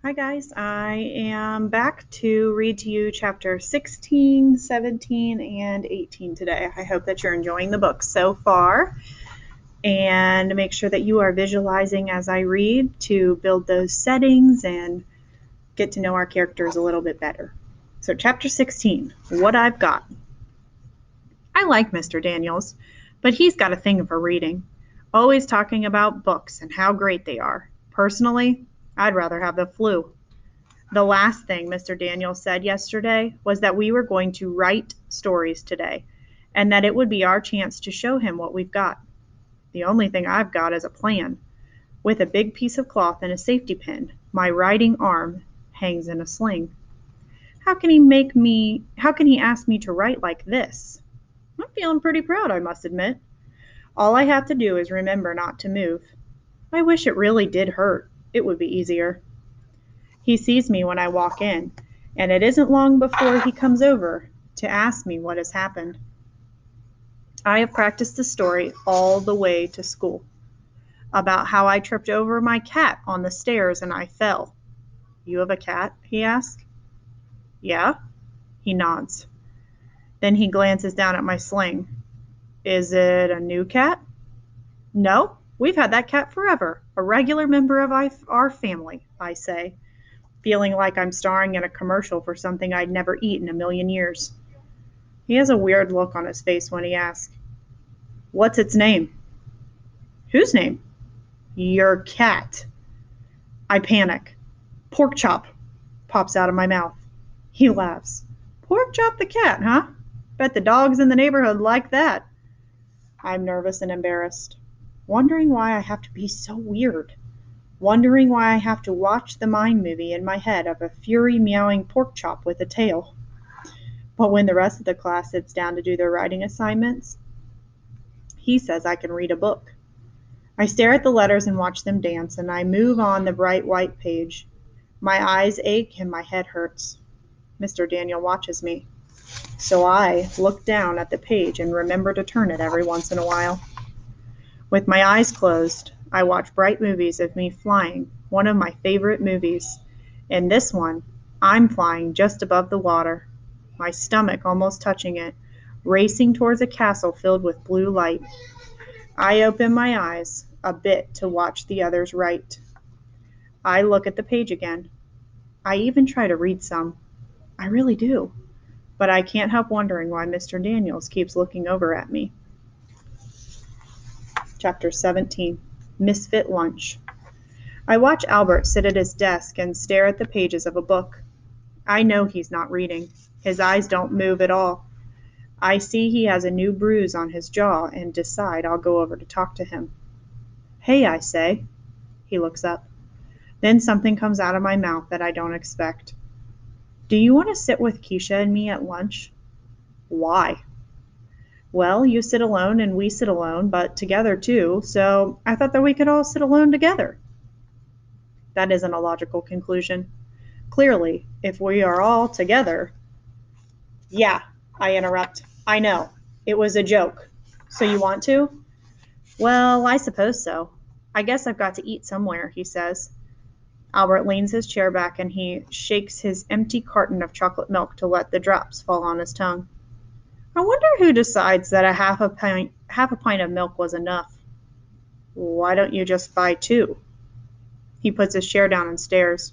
Hi guys, I am back to read to you chapter 16, 17, and 18 today. I hope that you're enjoying the book so far and make sure that you are visualizing as I read to build those settings and get to know our characters a little bit better. So, chapter 16, What I've Got. I like Mr. Daniels, but he's got a thing for reading, always talking about books and how great they are. Personally, I'd rather have the flu. The last thing Mr. Daniels said yesterday was that we were going to write stories today and that it would be our chance to show him what we've got. The only thing I've got is a plan. With a big piece of cloth and a safety pin, my writing arm hangs in a sling. How can he ask me to write like this? I'm feeling pretty proud, I must admit. All I have to do is remember not to move. I wish it really did hurt. It would be easier. He sees me when I walk in, and it isn't long before he comes over to ask me what has happened. I have practiced the story all the way to school about how I tripped over my cat on the stairs and I fell. You have a cat? He asks. Yeah. He nods. Then he glances down at my sling. Is it a new cat? No, we've had that cat forever. A regular member of our family, I say, feeling like I'm starring in a commercial for something I'd never eaten in a million years. He has a weird look on his face when he asks, What's its name? Whose name? Your cat. I panic. Pork chop pops out of my mouth. He laughs. Pork chop the cat, huh? Bet the dogs in the neighborhood like that. I'm nervous and embarrassed, wondering why I have to be so weird, wondering why I have to watch the mind movie in my head of a fury meowing pork chop with a tail. But when the rest of the class sits down to do their writing assignments, he says I can read a book. I stare at the letters and watch them dance, and I move on the bright white page. My eyes ache and my head hurts. Mr. Daniel watches me, so I look down at the page and remember to turn it every once in a while. With my eyes closed, I watch bright movies of me flying, one of my favorite movies. In this one, I'm flying just above the water, my stomach almost touching it, racing towards a castle filled with blue light. I open my eyes a bit to watch the others write. I look at the page again. I even try to read some. I really do. But I can't help wondering why Mr. Daniels keeps looking over at me. Chapter 17, Misfit Lunch. I watch Albert sit at his desk and stare at the pages of a book. I know he's not reading. His eyes don't move at all. I see he has a new bruise on his jaw and decide I'll go over to talk to him. Hey, I say. He looks up. Then something comes out of my mouth that I don't expect. Do you want to sit with Keisha and me at lunch? Why? Well, you sit alone and we sit alone, but together too, so I thought that we could all sit alone together. That isn't a logical conclusion. Clearly, if we are all together. Yeah, I interrupt. I know. It was a joke. So you want to? Well, I suppose so. I guess I've got to eat somewhere, he says. Albert leans his chair back and he shakes his empty carton of chocolate milk to let the drops fall on his tongue. I wonder who decides that a half a pint of milk was enough. Why don't you just buy two? He puts his chair down and stares.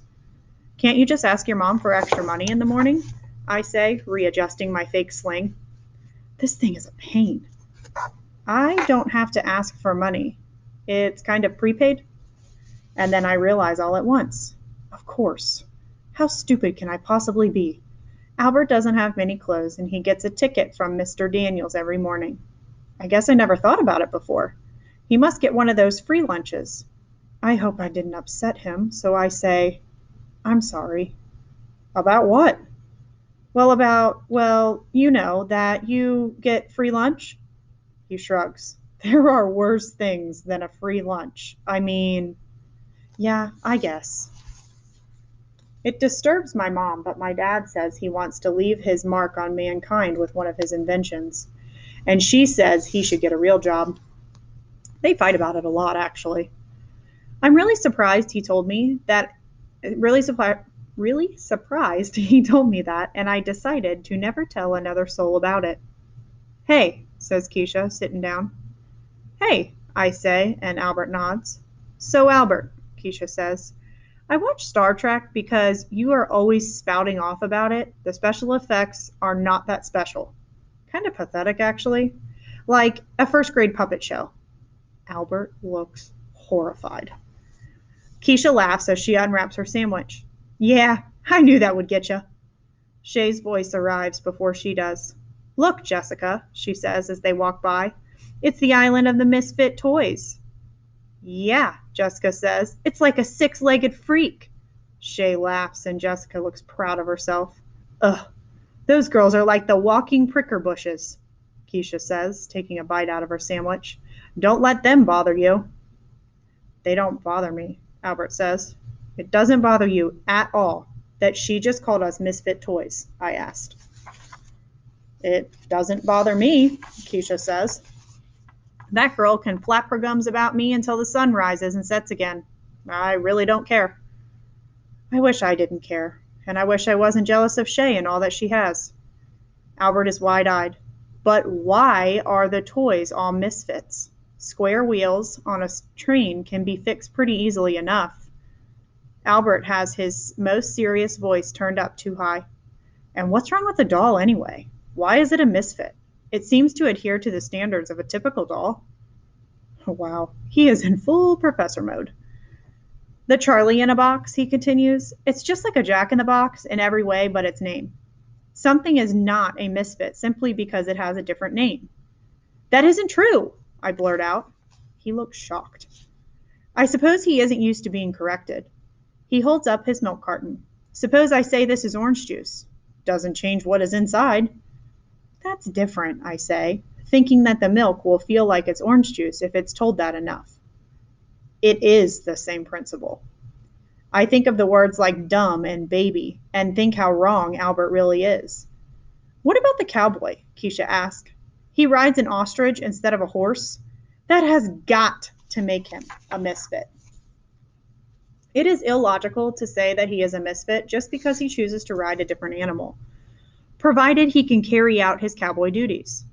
Can't you just ask your mom for extra money in the morning? I say, readjusting my fake sling. This thing is a pain. I don't have to ask for money. It's kind of prepaid. And then I realize all at once. Of course. How stupid can I possibly be? Albert doesn't have many clothes and he gets a ticket from Mr. Daniels every morning. I guess I never thought about it before. He must get one of those free lunches. I hope I didn't upset him, so I say, I'm sorry. About what? Well, you know, that you get free lunch? He shrugs. There are worse things than a free lunch. I mean, yeah, I guess. It disturbs my mom, but my dad says he wants to leave his mark on mankind with one of his inventions. And she says he should get a real job. They fight about it a lot, actually. I'm really surprised he told me that Really, really surprised he told me that, and I decided to never tell another soul about it. Hey, says Keisha, sitting down. Hey, I say, and Albert nods. So, Albert, Keisha says, I watch Star Trek because you are always spouting off about it. The special effects are not that special. Kind of pathetic, actually. Like a first grade puppet show. Albert looks horrified. Keisha laughs as she unwraps her sandwich. Yeah, I knew that would get you. Shay's voice arrives before she does. Look, Jessica, she says as they walk by. It's the island of the misfit toys. Yeah, Jessica says. It's like a six-legged freak. Shay laughs and Jessica looks proud of herself. Ugh, those girls are like the walking pricker bushes, Keisha says, taking a bite out of her sandwich. Don't let them bother you. They don't bother me, Albert says. It doesn't bother you at all that she just called us misfit toys, I asked. It doesn't bother me, Keisha says. That girl can flap her gums about me until the sun rises and sets again. I really don't care. I wish I didn't care, and I wish I wasn't jealous of Shay and all that she has. Albert is wide-eyed. But why are the toys all misfits? Square wheels on a train can be fixed pretty easily enough. Albert has his most serious voice turned up too high. And what's wrong with the doll anyway? Why is it a misfit? It seems to adhere to the standards of a typical doll. Wow, he is in full professor mode. The Charlie in a box, he continues, it's just like a Jack in the Box in every way but its name. Something is not a misfit simply because it has a different name. That isn't true, I blurt out. He looks shocked. I suppose he isn't used to being corrected. He holds up his milk carton. Suppose I say this is orange juice. Doesn't change what is inside. That's different, I say, thinking that the milk will feel like it's orange juice if it's told that enough. It is the same principle. I think of the words like dumb and baby and think how wrong Albert really is. What about the cowboy? Keisha asked. He rides an ostrich instead of a horse? That has got to make him a misfit. It is illogical to say that he is a misfit just because he chooses to ride a different animal, provided he can carry out his cowboy duties.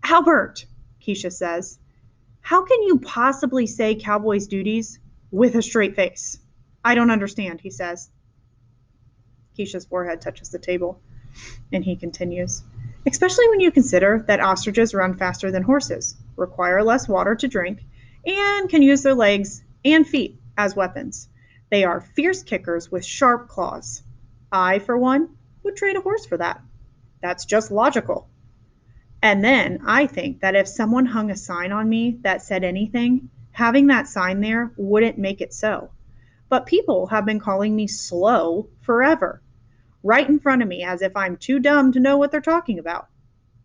Albert, Keisha says, how can you possibly say cowboy's duties with a straight face? I don't understand, he says. Keisha's forehead touches the table, and he continues. Especially when you consider that ostriches run faster than horses, require less water to drink, and can use their legs and feet as weapons. They are fierce kickers with sharp claws. I, for one, would trade a horse for that. That's just logical. And then I think that if someone hung a sign on me that said anything, having that sign there wouldn't make it so. But people have been calling me slow forever, right in front of me as if I'm too dumb to know what they're talking about.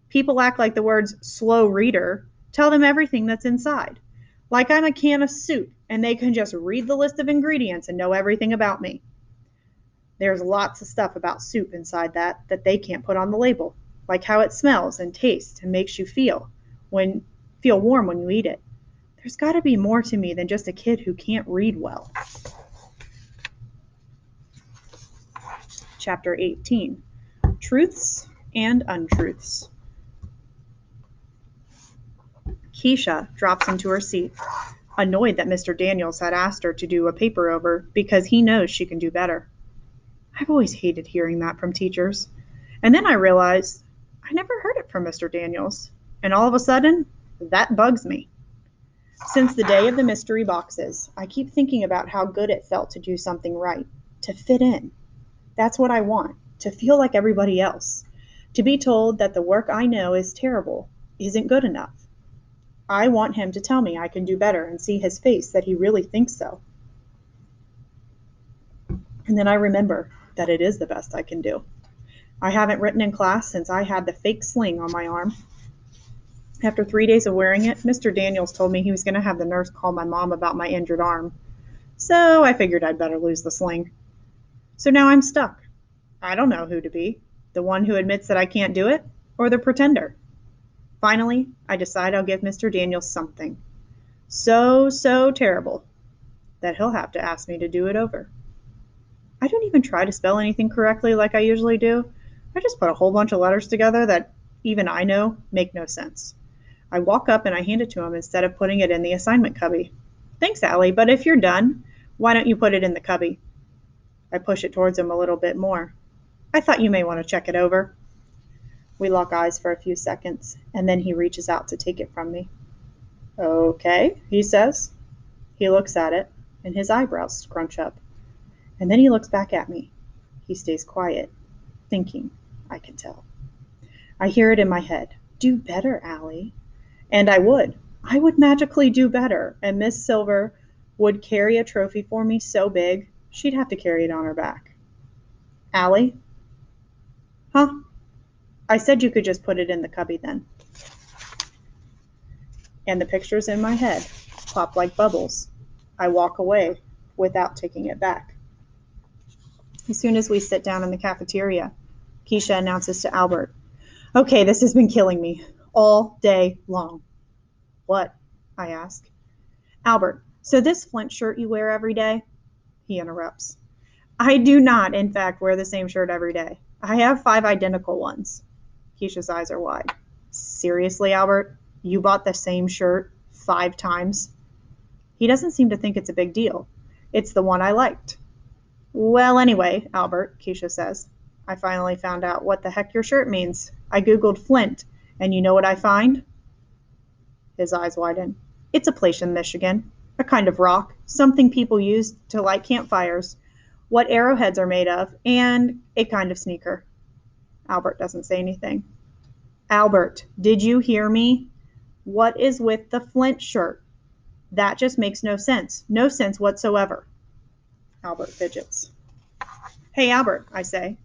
People act like the words slow reader tell them everything that's inside. Like I'm a can of soup and they can just read the list of ingredients and know everything about me. There's lots of stuff about soup inside that they can't put on the label, like how it smells and tastes and makes you feel warm when you eat it. There's got to be more to me than just a kid who can't read well. Chapter 18. Truths and Untruths. Keisha drops into her seat, annoyed that Mr. Daniels had asked her to do a paper over because he knows she can do better. I've always hated hearing that from teachers. And then I realized I never heard it from Mr. Daniels. And all of a sudden, that bugs me. Since the day of the mystery boxes, I keep thinking about how good it felt to do something right, to fit in. That's what I want, to feel like everybody else, to be told that the work I know is terrible, isn't good enough. I want him to tell me I can do better and see his face that he really thinks so. And then I remember that it is the best I can do. I haven't written in class since I had the fake sling on my arm. After 3 days of wearing it, Mr. Daniels told me he was going to have the nurse call my mom about my injured arm. So I figured I'd better lose the sling. So now I'm stuck. I don't know who to be, the one who admits that I can't do it, or the pretender. Finally, I decide I'll give Mr. Daniels something so terrible that he'll have to ask me to do it over. I don't even try to spell anything correctly like I usually do. I just put a whole bunch of letters together that even I know make no sense. I walk up and I hand it to him instead of putting it in the assignment cubby. Thanks, Allie, but if you're done, why don't you put it in the cubby? I push it towards him a little bit more. I thought you may want to check it over. We lock eyes for a few seconds, and then he reaches out to take it from me. Okay, he says. He looks at it, and his eyebrows scrunch up. And then he looks back at me. He stays quiet, thinking, I can tell. I hear it in my head. Do better, Allie. And I would. I would magically do better, and Miss Silver would carry a trophy for me so big, she'd have to carry it on her back. Allie? Huh? I said you could just put it in the cubby then. And the pictures in my head pop like bubbles. I walk away without taking it back. As soon as we sit down in the cafeteria, Keisha announces to Albert, Okay, this has been killing me all day long. What? I ask. Albert, so this Flint shirt you wear every day? He interrupts. I do not, in fact, wear the same shirt every day. I have 5 identical ones. Keisha's eyes are wide. Seriously, Albert? You bought the same shirt 5 times? He doesn't seem to think it's a big deal. It's the one I liked. Well, anyway, Albert, Keisha says, I finally found out what the heck your shirt means. I Googled Flint, and you know what I find? His eyes widen. It's a place in Michigan, a kind of rock, something people use to light campfires, what arrowheads are made of, and a kind of sneaker. Albert doesn't say anything. Albert, did you hear me? What is with the Flint shirt? That just makes no sense. No sense whatsoever. Albert fidgets. Hey, Albert, I say.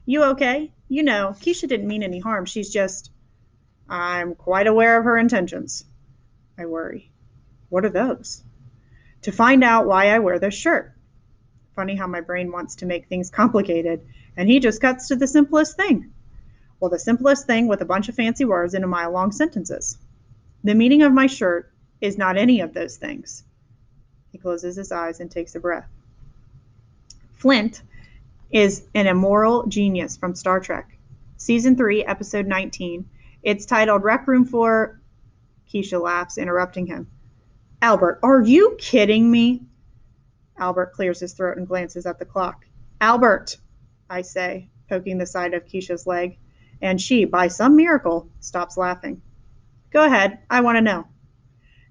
You okay? You know, Keisha didn't mean any harm. She's just... I'm quite aware of her intentions. I worry. What are those? To find out why I wear this shirt. Funny how my brain wants to make things complicated, and he just cuts to the simplest thing. Well, the simplest thing with a bunch of fancy words into mile-long sentences. The meaning of my shirt is not any of those things. He closes his eyes and takes a breath. Flint is an immoral genius from Star Trek. Season 3, Episode 19. It's titled Rec Room 4. Keisha laughs, interrupting him. Albert, are you kidding me? Albert clears his throat and glances at the clock. Albert, I say, poking the side of Keisha's leg, and she, by some miracle, stops laughing. Go ahead, I want to know.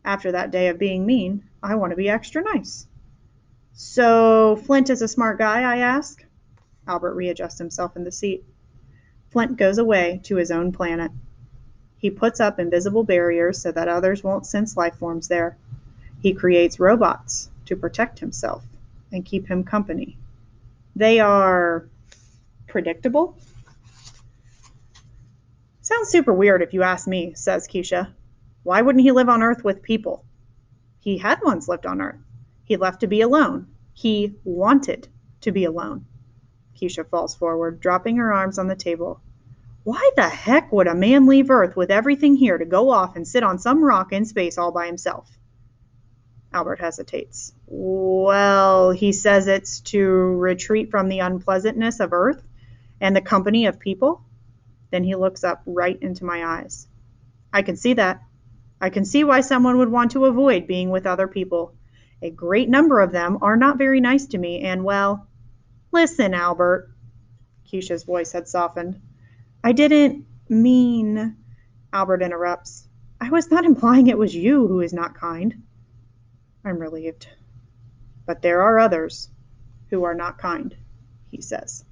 After that day of being mean, I want to be extra nice. So, Flint is a smart guy, I ask. Albert readjusts himself in the seat. Flint goes away to his own planet. He puts up invisible barriers so that others won't sense life forms there. He creates robots to protect himself and keep him company. They are predictable. Sounds super weird if you ask me, says Keisha. Why wouldn't he live on Earth with people? He had once lived on Earth. He left to be alone. He wanted to be alone. Keisha falls forward, dropping her arms on the table. Why the heck would a man leave Earth with everything here to go off and sit on some rock in space all by himself? Albert hesitates. Well, he says it's to retreat from the unpleasantness of Earth and the company of people. Then he looks up right into my eyes. I can see that. I can see why someone would want to avoid being with other people. A great number of them are not very nice to me, and well, listen, Albert. Keisha's voice had softened. I didn't mean, Albert interrupts. I was not implying it was you who is not kind. I'm relieved. But there are others who are not kind, he says.